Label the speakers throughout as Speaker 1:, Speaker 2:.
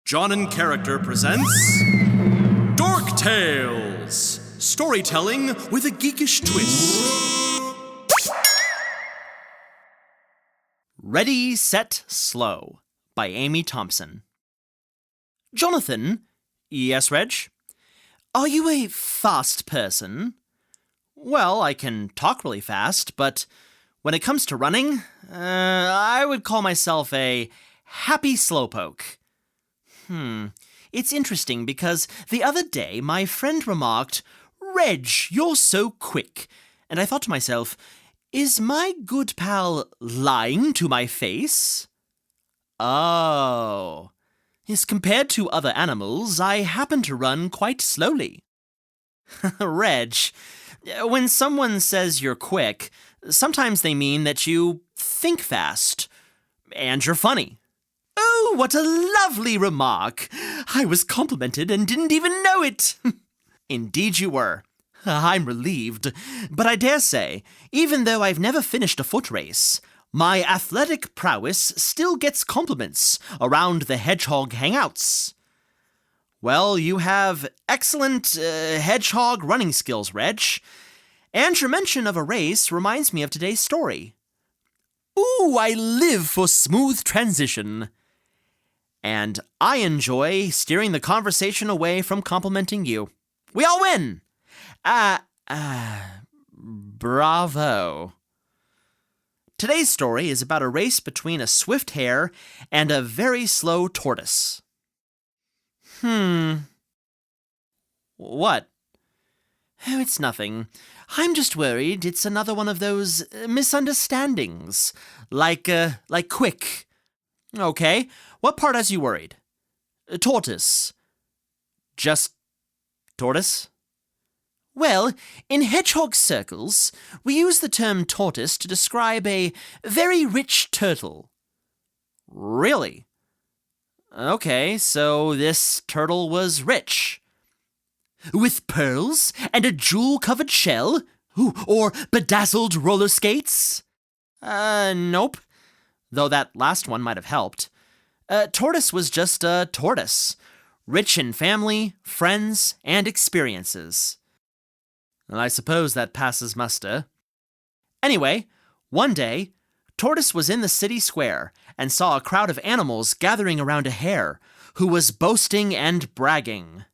Speaker 1: John and Character presents Dorktales Storytelling with a geekish twist. Ready, Set, Slow by Amy Thompson. Jonathan? Yes, Reg? Are you a fast person? Well, I can talk really fast, but when it comes to running, I would call myself a happy slowpoke. It's interesting because the other day my friend remarked, "Reg, you're so quick." And I thought to myself, is my good pal lying to my face? Oh. Yes, compared to other animals, I happen to run quite slowly. Reg, when someone says you're quick, sometimes they mean that you think fast. And you're funny. Oh, what a lovely remark! I was complimented and didn't even know it. Indeed you were. I'm relieved. But I dare say, even though I've never finished a foot race, my athletic prowess still gets compliments around the hedgehog hangouts. Well, you have excellent hedgehog running skills, Reg. And your mention of a race reminds me of today's story. Ooh, I live for smooth transition. And I enjoy steering the conversation away from complimenting you. We all win! Bravo. Today's story is about a race between a swift hare and a very slow tortoise. What? Oh, it's nothing. I'm just worried it's another one of those misunderstandings. Like quick. Okay, what part has you worried? Tortoise. Just tortoise? Well, in hedgehog circles, we use the term tortoise to describe a very rich turtle. Really? Okay, so this turtle was rich. With pearls and a jewel-covered shell? Ooh, or bedazzled roller skates? Nope. Though that last one might have helped. Tortoise was just a tortoise. Rich in family, friends, and experiences. Well, I suppose that passes muster. Anyway, one day, Tortoise was in the city square and saw a crowd of animals gathering around a hare, who was boasting and bragging.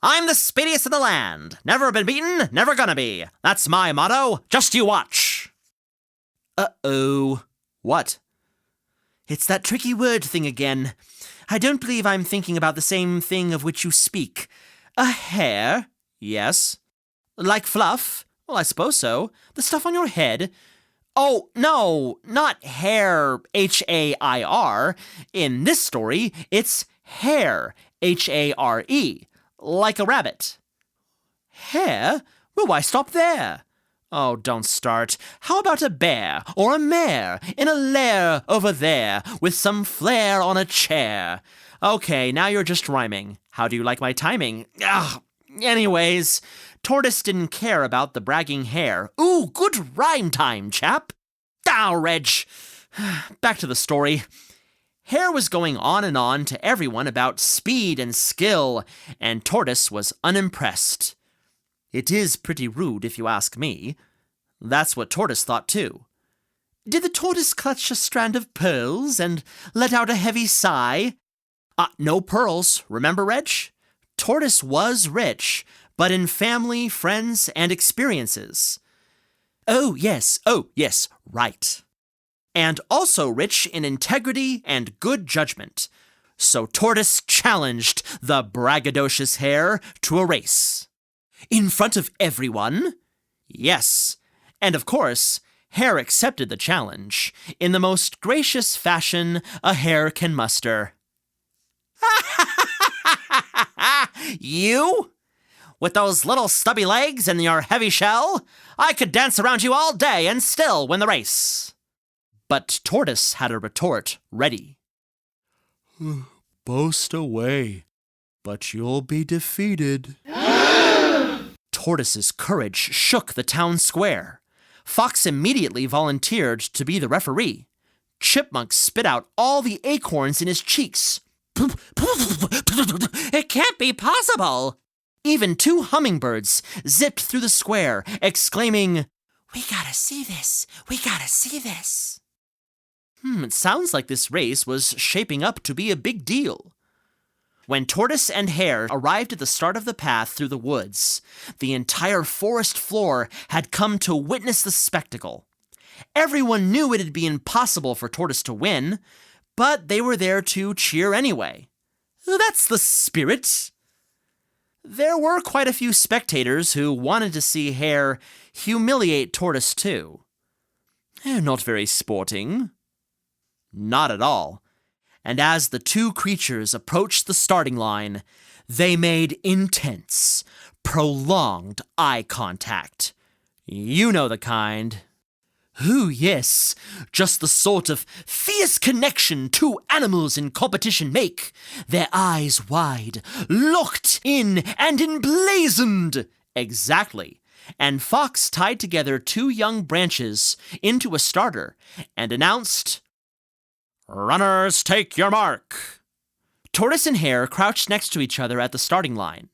Speaker 1: "I'm the speediest in the land. Never been beaten, never gonna be. That's my motto. Just you watch." Uh-oh. What? It's that tricky word thing again. I don't believe I'm thinking about the same thing of which you speak. A hare? Yes. Like fluff? Well, I suppose so. The stuff on your head? Oh, no, not hair, H-A-I-R. In this story, it's hare, H-A-R-E, like a rabbit. Hare? Well, why stop there? Oh, don't start. How about a bear or a mare in a lair over there with some flair on a chair? Okay, now you're just rhyming. How do you like my timing? Anyways, Tortoise didn't care about the bragging hare. Ooh, good rhyme time, chap. Reg. Back to the story. Hare was going on and on to everyone about speed and skill, and Tortoise was unimpressed. It is pretty rude, if you ask me. That's what Tortoise thought, too. Did the tortoise clutch a strand of pearls and let out a heavy sigh? No pearls, remember, Reg? Tortoise was rich, but in family, friends, and experiences. Oh, yes, right. And also rich in integrity and good judgment. So Tortoise challenged the braggadocious hare to a race. In front of everyone? Yes. And of course, Hare accepted the challenge in the most gracious fashion a hare can muster. You? With those little stubby legs and your heavy shell? I could dance around you all day and still win the race. But Tortoise had a retort ready. Boast away, but you'll be defeated. Tortoise's courage shook the town square. Fox immediately volunteered to be the referee. Chipmunk spit out all the acorns in his cheeks. It can't be possible! Even 2 hummingbirds zipped through the square, exclaiming, "We gotta see this! We gotta see this!" It sounds like this race was shaping up to be a big deal. When Tortoise and Hare arrived at the start of the path through the woods, the entire forest floor had come to witness the spectacle. Everyone knew it'd be impossible for Tortoise to win, but they were there to cheer anyway. That's the spirit. There were quite a few spectators who wanted to see Hare humiliate Tortoise too. Not very sporting. Not at all. And as the 2 creatures approached the starting line, they made intense, prolonged eye contact. You know the kind. Ooh, yes, just the sort of fierce connection 2 animals in competition make, their eyes wide, locked in and emblazoned. Exactly. And Fox tied together 2 young branches into a starter and announced, "Runners, take your mark." Tortoise and Hare crouched next to each other at the starting line,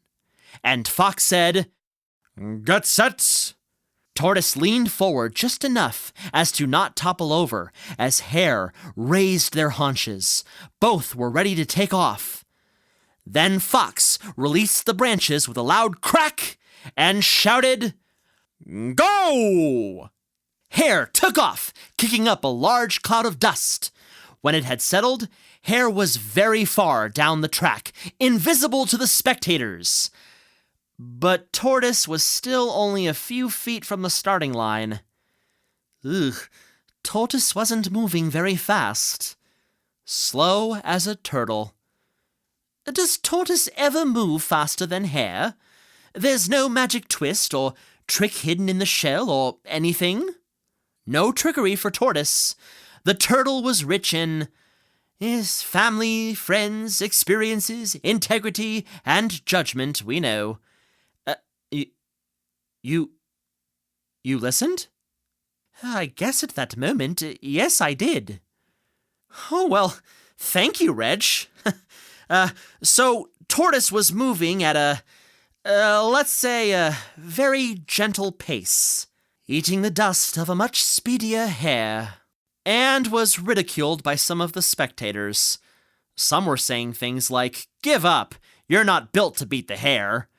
Speaker 1: and Fox said, "Get set." Tortoise leaned forward just enough as to not topple over as Hare raised their haunches. Both were ready to take off. Then Fox released the branches with a loud crack and shouted, "Go!" Hare took off, kicking up a large cloud of dust. When it had settled, Hare was very far down the track, invisible to the spectators. But Tortoise was still only a few feet from the starting line. Tortoise wasn't moving very fast. Slow as a turtle. Does Tortoise ever move faster than Hare? There's no magic twist or trick hidden in the shell or anything? No trickery for Tortoise. The turtle was rich in his family, friends, experiences, integrity, and judgment, we know. You listened? I guess at that moment, yes, I did. Oh, well, thank you, Reg. So Tortoise was moving at let's say a very gentle pace, eating the dust of a much speedier Hare, and was ridiculed by some of the spectators. Some were saying things like, "Give up, you're not built to beat the Hare."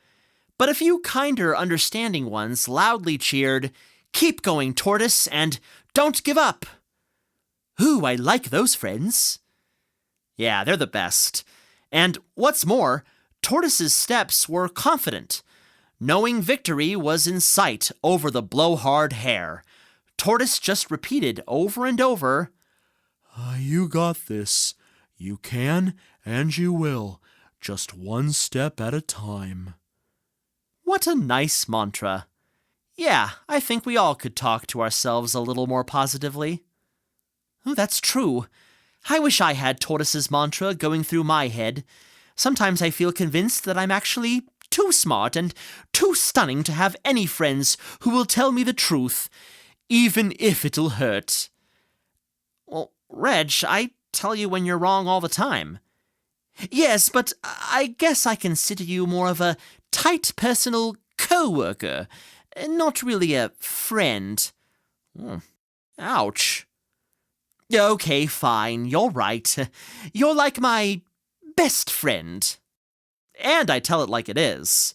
Speaker 1: But a few kinder, understanding ones loudly cheered, "Keep going, Tortoise, and don't give up." Ooh, I like those friends. Yeah, they're the best. And what's more, Tortoise's steps were confident. Knowing victory was in sight over the blowhard Hare, Tortoise just repeated over and over, "You got this. You can and you will. Just one step at a time." What a nice mantra. Yeah, I think we all could talk to ourselves a little more positively. Oh, that's true. I wish I had Tortoise's mantra going through my head. Sometimes I feel convinced that I'm actually too smart and too stunning to have any friends who will tell me the truth, even if it'll hurt. Well, Reg, I tell you when you're wrong all the time. Yes, but I guess I consider you more of a tight personal co-worker, not really a friend. Ouch. Okay, fine, you're right. You're like my best friend. And I tell it like it is.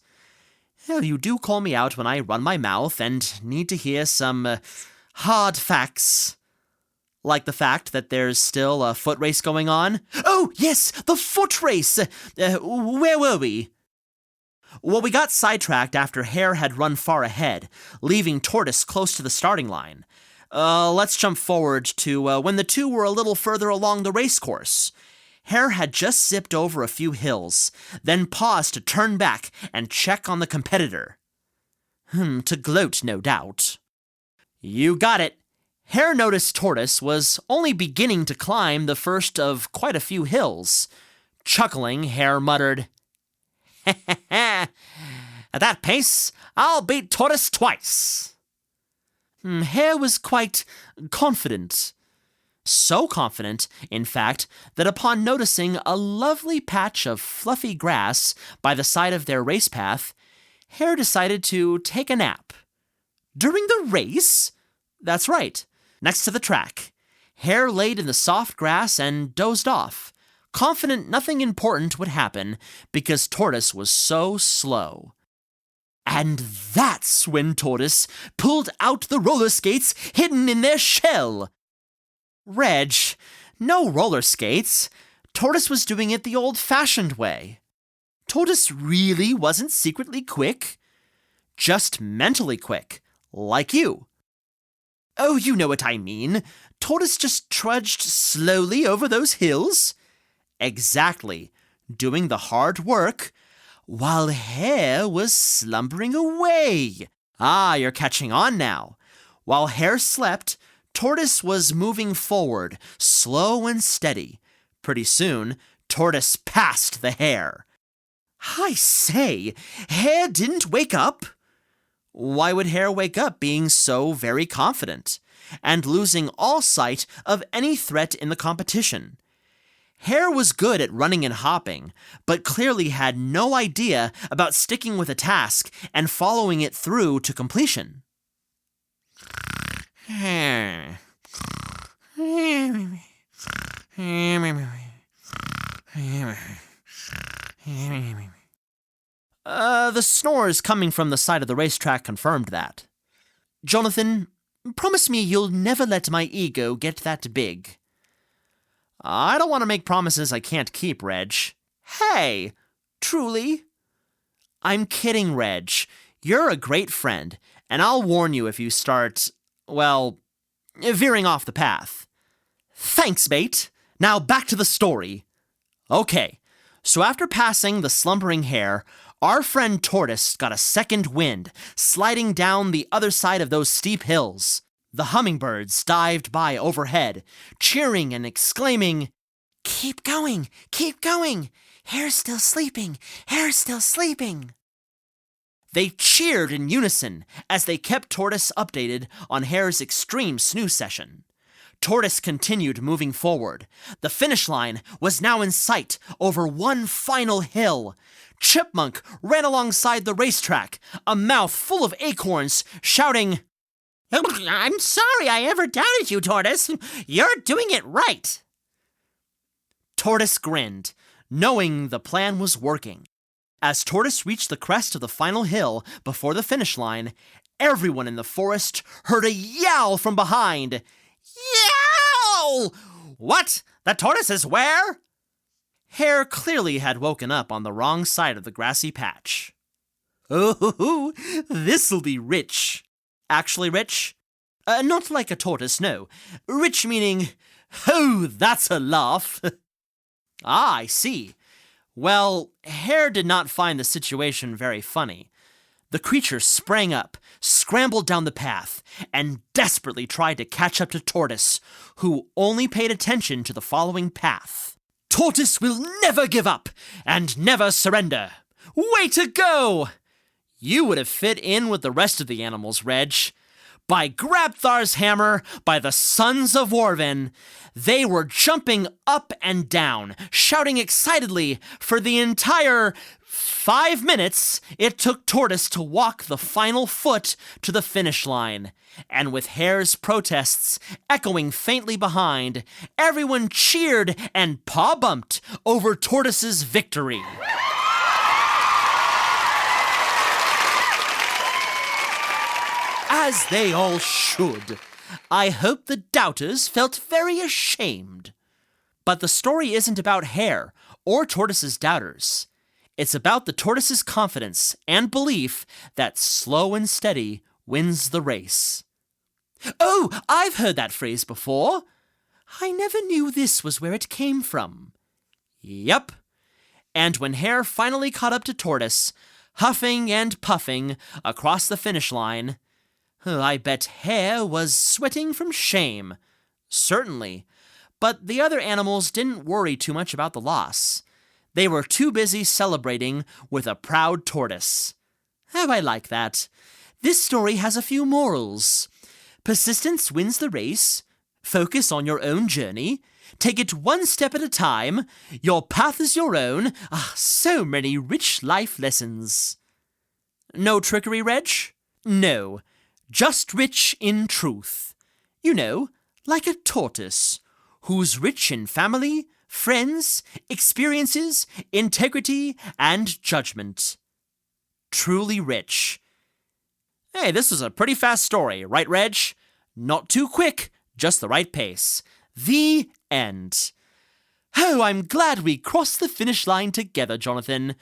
Speaker 1: Well, you do call me out when I run my mouth and need to hear some hard facts. Like the fact that there's still a foot race going on. Oh, yes, the foot race! Where were we? Well, we got sidetracked after Hare had run far ahead, leaving Tortoise close to the starting line. Let's jump forward to when the 2 were a little further along the race course. Hare had just zipped over a few hills, then paused to turn back and check on the competitor. To gloat, no doubt. You got it. Hare noticed Tortoise was only beginning to climb the first of quite a few hills. Chuckling, Hare muttered, "At that pace, I'll beat Tortoise twice." Hare was quite confident. So confident, in fact, that upon noticing a lovely patch of fluffy grass by the side of their race path, Hare decided to take a nap. During the race? That's right, next to the track. Hare laid in the soft grass and dozed off, confident nothing important would happen because Tortoise was so slow. And that's when Tortoise pulled out the roller skates hidden in their shell. Reg, no roller skates. Tortoise was doing it the old-fashioned way. Tortoise really wasn't secretly quick. Just mentally quick, like you. Oh, you know what I mean. Tortoise just trudged slowly over those hills. Exactly, doing the hard work, while Hare was slumbering away. Ah, you're catching on now. While Hare slept, Tortoise was moving forward, slow and steady. Pretty soon, Tortoise passed the Hare. I say, Hare didn't wake up. Why would Hare wake up being so very confident, and losing all sight of any threat in the competition? Hare was good at running and hopping, but clearly had no idea about sticking with a task and following it through to completion. The snores coming from the side of the racetrack confirmed that. Jonathan, promise me you'll never let my ego get that big. I don't want to make promises I can't keep, Reg. Hey, truly? I'm kidding, Reg. You're a great friend, and I'll warn you if you start, well, veering off the path. Thanks, mate. Now back to the story. Okay, so after passing the slumbering Hare, our friend Tortoise got a second wind, sliding down the other side of those steep hills. The hummingbirds dived by overhead, cheering and exclaiming, "Keep going! Keep going! Hare's still sleeping! Hare's still sleeping!" They cheered in unison as they kept Tortoise updated on Hare's extreme snooze session. Tortoise continued moving forward. The finish line was now in sight over one final hill. Chipmunk ran alongside the racetrack, a mouth full of acorns, shouting, "I'm sorry I ever doubted you, Tortoise. You're doing it right." Tortoise grinned, knowing the plan was working. As Tortoise reached the crest of the final hill before the finish line, everyone in the forest heard a yowl from behind. Yowl! What? The tortoise is where? Hare clearly had woken up on the wrong side of the grassy patch. Oh, this'll be rich. Actually rich? Not like a tortoise, no. Rich meaning, oh, that's a laugh. Ah, I see. Well, Hare did not find the situation very funny. The creature sprang up, scrambled down the path, and desperately tried to catch up to Tortoise, who only paid attention to the following path. Tortoise will never give up, and never surrender. Way to go! You would have fit in with the rest of the animals, Reg. By Grabthar's hammer, by the sons of Warven, they were jumping up and down, shouting excitedly for the entire 5 minutes it took Tortoise to walk the final foot to the finish line. And with Hare's protests echoing faintly behind, everyone cheered and paw-bumped over Tortoise's victory. As they all should. I hope the doubters felt very ashamed. But the story isn't about Hare or Tortoise's doubters. It's about the tortoise's confidence and belief that slow and steady wins the race. Oh, I've heard that phrase before. I never knew this was where it came from. Yep. And when Hare finally caught up to Tortoise, huffing and puffing across the finish line, I bet Hare was sweating from shame. Certainly. But the other animals didn't worry too much about the loss. They were too busy celebrating with a proud tortoise. Oh, I like that. This story has a few morals. Persistence wins the race. Focus on your own journey. Take it one step at a time. Your path is your own. So many rich life lessons. No trickery, Reg? No. Just rich in truth. You know, like a tortoise, who's rich in family, friends, experiences, integrity, and judgment. Truly rich. Hey, this was a pretty fast story, right, Reg? Not too quick, just the right pace. The end. Oh, I'm glad we crossed the finish line together, Jonathan.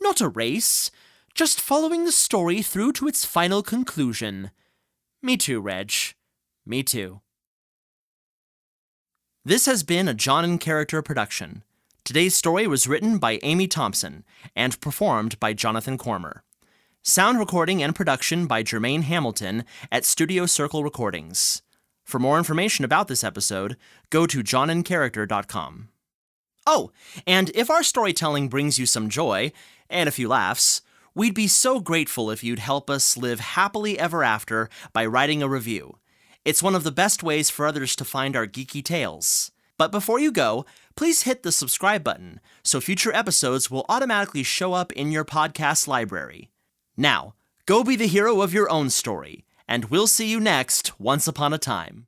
Speaker 1: Not a race, just following the story through to its final conclusion. Me too, Reg. Me too. This has been a John and Character production. Today's story was written by Amy Thompson and performed by Jonathan Cormer. Sound recording and production by Jermaine Hamilton at Studio Circle Recordings. For more information about this episode, go to johnandcharacter.com. Oh, and if our storytelling brings you some joy, and a few laughs, we'd be so grateful if you'd help us live happily ever after by writing a review. It's one of the best ways for others to find our geeky tales. But before you go, please hit the subscribe button so future episodes will automatically show up in your podcast library. Now, go be the hero of your own story, and we'll see you next Once Upon a Time.